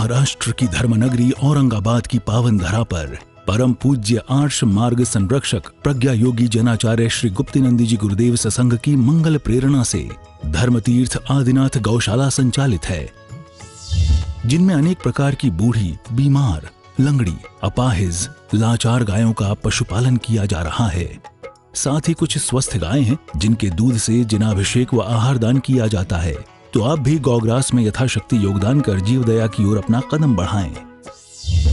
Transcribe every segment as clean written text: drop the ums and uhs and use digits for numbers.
महाराष्ट्र की धर्मनगरी औरंगाबाद की पावन धरा पर परम पूज्य आर्ष मार्ग संरक्षक प्रज्ञा योगी जनाचार्य श्री गुप्तिनंदी जी गुरुदेव सत्संग की मंगल प्रेरणा से धर्मतीर्थ आदिनाथ गौशाला संचालित है, जिनमें अनेक प्रकार की बूढ़ी, बीमार, लंगड़ी, अपाहिज, लाचार गायों का पशुपालन किया जा रहा है। साथ ही कुछ स्वस्थ गायें हैं जिनके दूध से जिनाभिषेक व आहार दान किया जाता है। तो आप भी गौग्रास में यथाशक्ति योगदान कर जीव दया की ओर अपना कदम बढ़ाएं।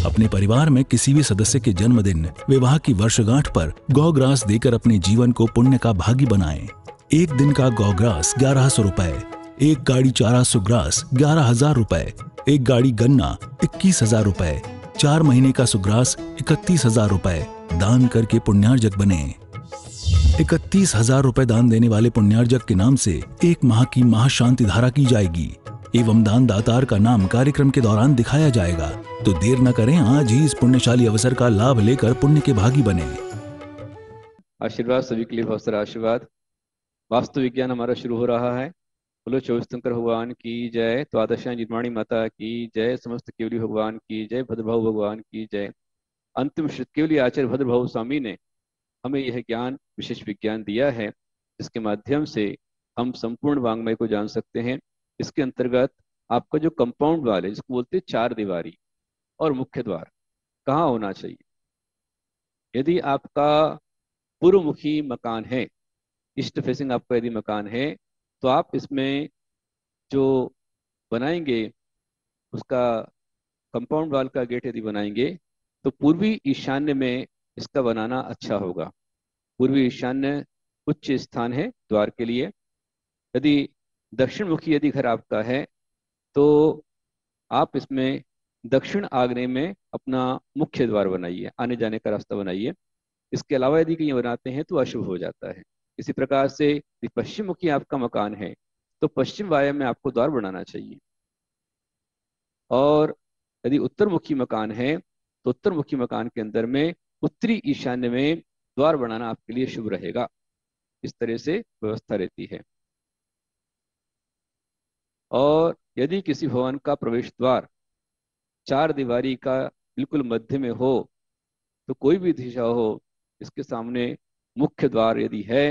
अपने परिवार में किसी भी सदस्य के जन्मदिन, विवाह की वर्षगांठ पर गौग्रास देकर अपने जीवन को पुण्य का भागी बनाएं। एक दिन का गौग्रास 1100 रुपए, एक गाड़ी चारा सुग्रास 11,000 रुपए, एक गाड़ी गन्ना 21,000 रुपए, 4 महीने का सुग्रास 31,000 रुपए दान करके पुण्यार्जक बने। 31,000 रुपए दान देने वाले पुण्यार्जक के नाम से 1 माह की महाशांति धारा की जाएगी एवं दान दातार का नाम कार्यक्रम के दौरान दिखाया जाएगा। तो देर न करें, आज ही इस पुण्यशाली अवसर का लाभ लेकर पुण्य के भागी बने। आशीर्वाद सभी के लिए बहुत सारा आशीर्वाद। वास्तु विज्ञान हमारा शुरू हो रहा है। बोलो 24 शंकर भगवान की जय, द्वादशाई निर्माणी माता की जय, समस्त केवली भगवान की जय, भद्रभाव भगवान की जय। अंतिम श्री केवली आचार्य भद्रभाव स्वामी ने हमें यह ज्ञान, विशेष विज्ञान दिया है, जिसके माध्यम से हम संपूर्ण वांग्मय को जान सकते हैं। इसके अंतर्गत आपका जो कंपाउंड वाल है, जिसको बोलते हैं 4 दीवारी और मुख्य द्वार, कहाँ होना चाहिए। यदि आपका पूर्वमुखी मकान है, ईस्ट फेसिंग आपका यदि मकान है, तो आप इसमें जो बनाएंगे, उसका कंपाउंड वाल का गेट यदि बनाएंगे तो पूर्वी ईशान्य में इसका बनाना अच्छा होगा। पूर्वी ईशान्य उच्च स्थान है द्वार के लिए। यदि दक्षिण मुखी यदि घर आपका है तो आप इसमें दक्षिण आग्नेय में अपना मुख्य द्वार बनाइए, आने जाने का रास्ता बनाइए। इसके अलावा यदि कहीं बनाते हैं तो अशुभ हो जाता है। इसी प्रकार से यदि पश्चिम मुखी आपका मकान है तो पश्चिम वायु में आपको द्वार बनाना चाहिए। और यदि उत्तर मुखी मकान है तो उत्तर मुखी मकान के अंदर में उत्तरी ईशान्य में द्वार बनाना आपके लिए शुभ रहेगा। इस तरह से व्यवस्था रहती है। और यदि किसी भवन का प्रवेश द्वार 4 दीवारी का बिल्कुल मध्य में हो तो कोई भी दिशा हो, इसके सामने मुख्य द्वार यदि है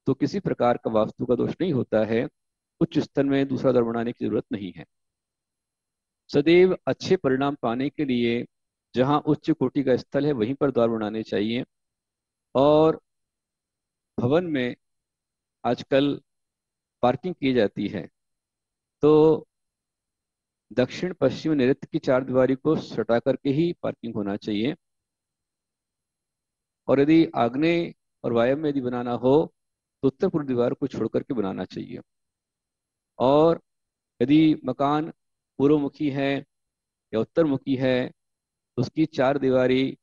तो किसी प्रकार का वास्तु का दोष नहीं होता है। उच्च स्तर में दूसरा द्वार बनाने की जरूरत नहीं है। सदैव अच्छे परिणाम पाने के लिए जहाँ उच्च कोटि का स्थल है वहीं पर द्वार बनाने चाहिए। और भवन में आजकल पार्किंग की जाती है, तो दक्षिण पश्चिम नैऋत्य की 4 दीवारी को सटा करके ही पार्किंग होना चाहिए। और यदि आग्नेय और वायव्य में यदि बनाना हो तो उत्तर पूर्व दीवार को छोड़ करके बनाना चाहिए। और यदि मकान पूर्वमुखी है या उत्तरमुखी है, उसकी 4 दीवारी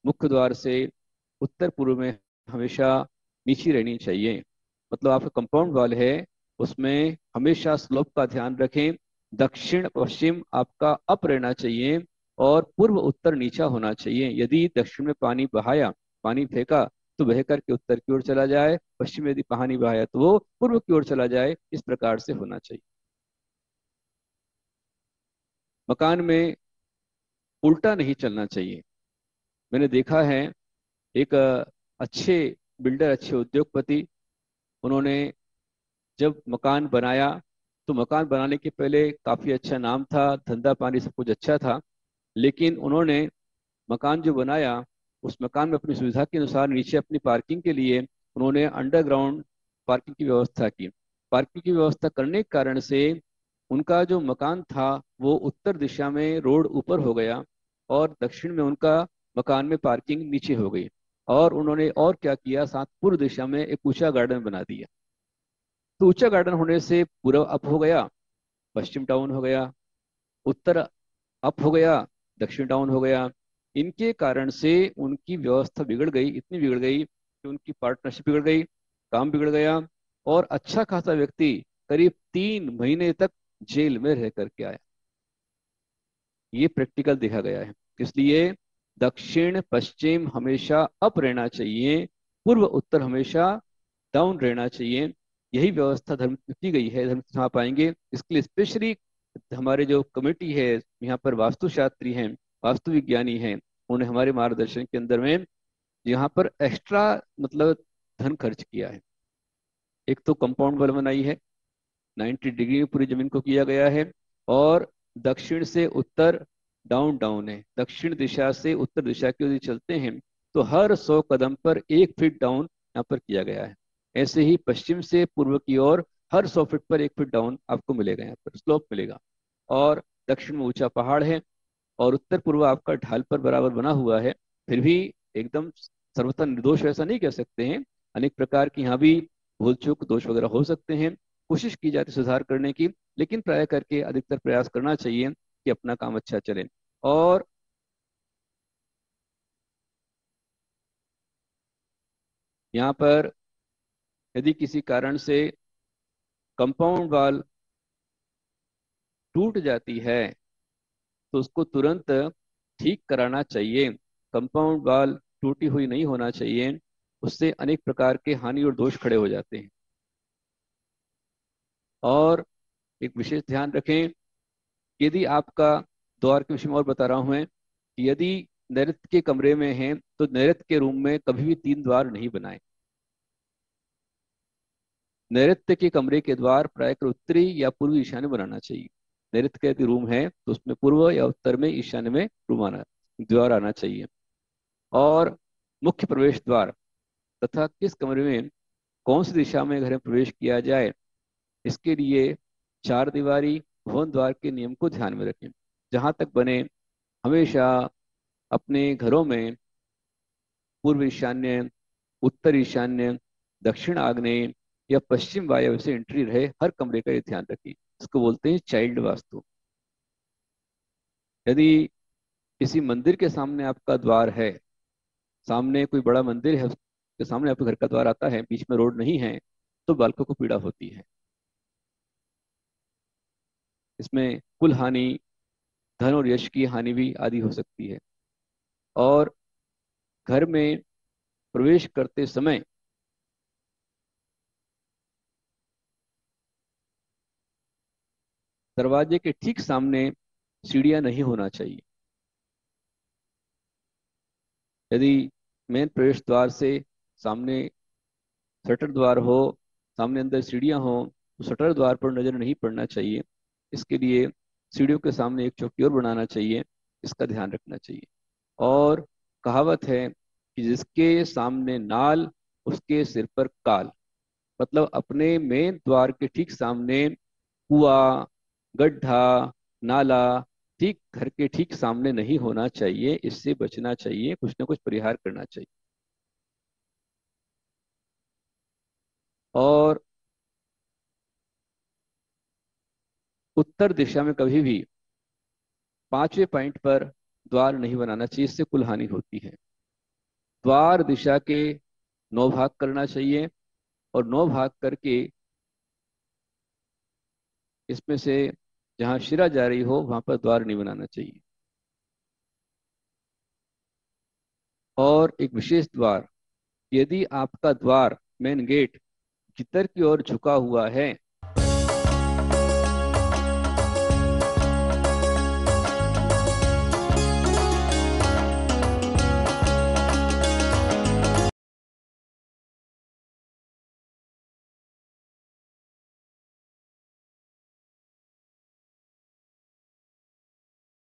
मुख्य द्वार से उत्तर पूर्व में हमेशा नीचे रहनी चाहिए। मतलब आपका कंपाउंड वॉल है, उसमें हमेशा स्लोप का ध्यान रखें। दक्षिण पश्चिम आपका अप रहना चाहिए और पूर्व उत्तर नीचा होना चाहिए। यदि दक्षिण में पानी बहाया, पानी फेंका, तो बह करके उत्तर की ओर चला जाए। पश्चिम में यदि पानी बहाया तो वो पूर्व की ओर चला जाए। इस प्रकार से होना चाहिए। मकान में उल्टा नहीं चलना चाहिए। मैंने देखा है एक अच्छे बिल्डर, अच्छे उद्योगपति, उन्होंने जब मकान बनाया तो मकान बनाने के पहले काफ़ी अच्छा नाम था, धंधा पानी सब कुछ अच्छा था। लेकिन उन्होंने मकान जो बनाया, उस मकान में अपनी सुविधा के अनुसार नीचे अपनी पार्किंग के लिए उन्होंने अंडरग्राउंड पार्किंग की व्यवस्था की। पार्किंग की व्यवस्था करने के कारण से उनका जो मकान था वो उत्तर दिशा में रोड ऊपर हो गया और दक्षिण में उनका मकान में पार्किंग नीचे हो गई। और उन्होंने और क्या किया, साथ पूर्व दिशा में एक ऊंचा गार्डन बना दिया। तो ऊंचा गार्डन होने से पूर्व अप हो गया, पश्चिम डाउन हो गया, उत्तर अप हो गया, दक्षिण डाउन हो गया। इनके कारण से उनकी व्यवस्था बिगड़ गई, इतनी बिगड़ गई कि उनकी पार्टनरशिप बिगड़ गई, काम बिगड़ गया। और अच्छा खासा व्यक्ति करीब 3 महीने तक जेल में रह करके आया। ये प्रैक्टिकल देखा गया है। इसलिए दक्षिण पश्चिम हमेशा अप रहना चाहिए, पूर्व उत्तर हमेशा डाउन रहना चाहिए। यही व्यवस्था धर्म की गई है, धर्म कहाँ पाएंगे। इसके लिए स्पेशली हमारे जो कमेटी है यहाँ पर, वास्तुशास्त्री हैं, वास्तु विज्ञानी हैं, उन्होंने हमारे मार्गदर्शन के अंदर में यहाँ पर एक्स्ट्रा मतलब धन खर्च किया है। एक तो कंपाउंड वॉल बनाई है, 90 डिग्री में पूरी जमीन को किया गया है, और दक्षिण से उत्तर डाउन डाउन है। दक्षिण दिशा से उत्तर दिशा की ओर यदि चलते हैं तो हर 100 कदम पर 1 फीट डाउन यहाँ पर किया गया है। ऐसे ही पश्चिम से पूर्व की ओर हर 100 फीट पर 1 फीट डाउन आपको मिलेगा, यहाँ पर स्लोप मिलेगा। और दक्षिण में ऊंचा पहाड़ है, और उत्तर पूर्व आपका ढाल पर बराबर बना हुआ है। फिर भी एकदम सर्वथा निर्दोष ऐसा नहीं कह सकते हैं, अनेक प्रकार की यहाँ भी भूल चूक दोष वगैरह हो सकते हैं। कोशिश की जाती है सुधार करने की, लेकिन प्राय करके अधिकतर प्रयास करना चाहिए कि अपना काम अच्छा चले। और यहाँ पर यदि किसी कारण से कंपाउंड वॉल टूट जाती है तो उसको तुरंत ठीक कराना चाहिए। कंपाउंड वॉल टूटी हुई नहीं होना चाहिए, उससे अनेक प्रकार के हानि और दोष खड़े हो जाते हैं। और एक विशेष ध्यान रखें, यदि आपका, द्वार के विषय में और बता रहा हूं मैं, कि यदि नैऋत्य के कमरे में हैं तो नैऋत्य के रूम में कभी भी 3 द्वार नहीं बनाए। नैऋत्य के कमरे के द्वार प्रायः उत्तरी या पूर्वी ईशान्य बनाना चाहिए। नैऋत्य का यदि रूम है तो उसमें पूर्व या उत्तर में, ईशान्य में रूम आना, द्वार आना चाहिए। और मुख्य प्रवेश द्वार तथा किस कमरे में कौन सी दिशा में घर में प्रवेश किया जाए, इसके लिए 4 दीवारी भवन द्वार के नियम को ध्यान में रखें। जहां तक बने हमेशा अपने घरों में पूर्व ईशान्य, उत्तर ईशान्य, दक्षिण आग्नेय या पश्चिम वायव्य से एंट्री रहे, हर कमरे का ये ध्यान रखिए। इसको बोलते हैं चाइल्ड वास्तु। यदि किसी मंदिर के सामने आपका द्वार है, सामने कोई बड़ा मंदिर है, उसके सामने आपके घर का द्वार आता है, बीच में रोड नहीं है, तो बालकों को पीड़ा होती है। इसमें कुल हानि, धन और यश की हानि भी आदि हो सकती है। और घर में प्रवेश करते समय दरवाजे के ठीक सामने सीढ़ियां नहीं होना चाहिए। यदि मेन प्रवेश द्वार से सामने शटर द्वार हो, सामने अंदर सीढ़ियां हो, तो शटर द्वार पर नजर नहीं पड़ना चाहिए। इसके लिए सीढ़ियों के सामने एक चौकी और बनाना चाहिए, इसका ध्यान रखना चाहिए। और कहावत है कि जिसके सामने नाल उसके सिर पर काल। मतलब अपने मेन द्वार के ठीक सामने कुआं, गड्ढा, नाला ठीक घर के ठीक सामने नहीं होना चाहिए। इससे बचना चाहिए, कुछ ना कुछ परिहार करना चाहिए। और उत्तर दिशा में कभी भी 5वें पॉइंट पर द्वार नहीं बनाना चाहिए, इससे कुल हानि होती है। द्वार दिशा के 9 भाग करना चाहिए, और 9 भाग करके इसमें से जहां शिरा जा रही हो वहां पर द्वार नहीं बनाना चाहिए। और एक विशेष द्वार, यदि आपका द्वार मेन गेट भीतर की ओर झुका हुआ है